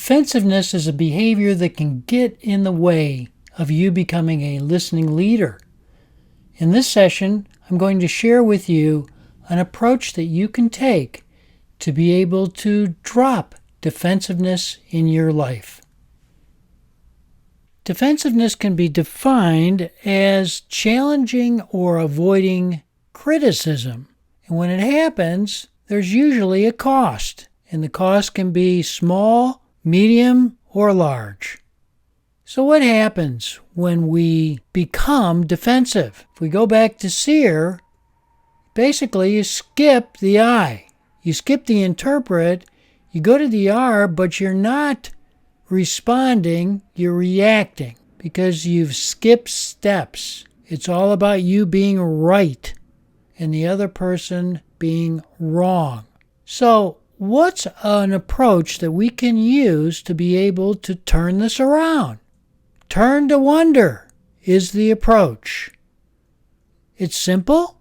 Defensiveness is a behavior that can get in the way of you becoming a listening leader. In this session, I'm going to share with you an approach that you can take to be able to drop defensiveness in your life. Defensiveness can be defined as challenging or avoiding criticism. And when it happens, there's usually a cost. And the cost can be small, medium, or large. So what happens when we become defensive? If we go back to seer, basically you skip the I. You skip the interpret, you go to the R, but you're not responding, you're reacting because you've skipped steps. It's all about you being right and the other person being wrong. So what's an approach that we can use to be able to turn this around? Turn to wonder is the approach. It's simple,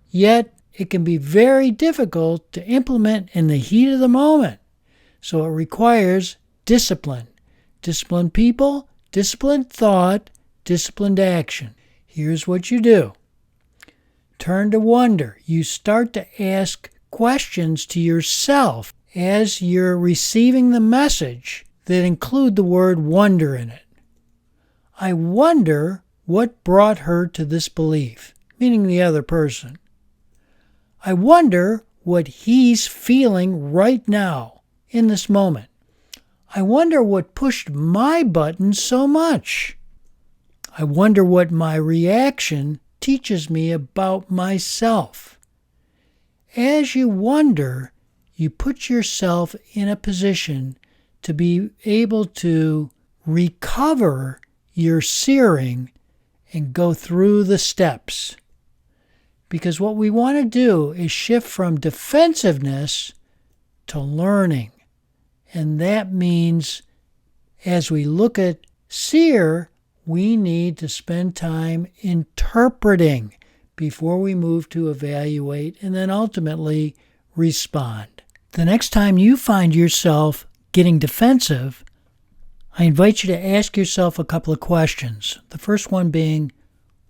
yet it can be very difficult to implement in the heat of the moment. So it requires discipline. Disciplined people, disciplined thought, disciplined action. Here's what you do. Turn to wonder. You start to ask questions to yourself as you're receiving the message that include the word wonder in it. I wonder what brought her to this belief, meaning the other person. I wonder what he's feeling right now in this moment. I wonder what pushed my button so much. I wonder what my reaction teaches me about myself. As you wonder, you put yourself in a position to be able to recover your searing and go through the steps. Because what we want to do is shift from defensiveness to learning. And that means as we look at seer, we need to spend time interpreting before we move to evaluate and then ultimately respond. The next time you find yourself getting defensive, I invite you to ask yourself a couple of questions. The first one being,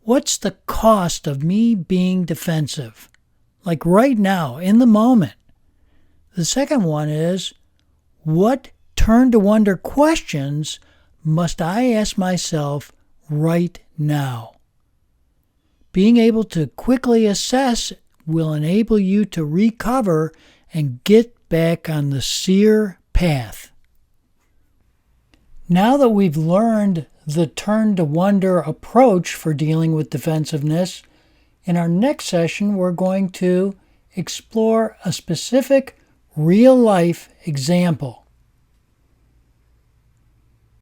what's the cost of me being defensive? Like right now, in the moment. The second one is, what turn to wonder questions must I ask myself right now? Being able to quickly assess will enable you to recover and get back on the seer path. Now that we've learned the turn to wonder approach for dealing with defensiveness, in our next session we're going to explore a specific real-life example.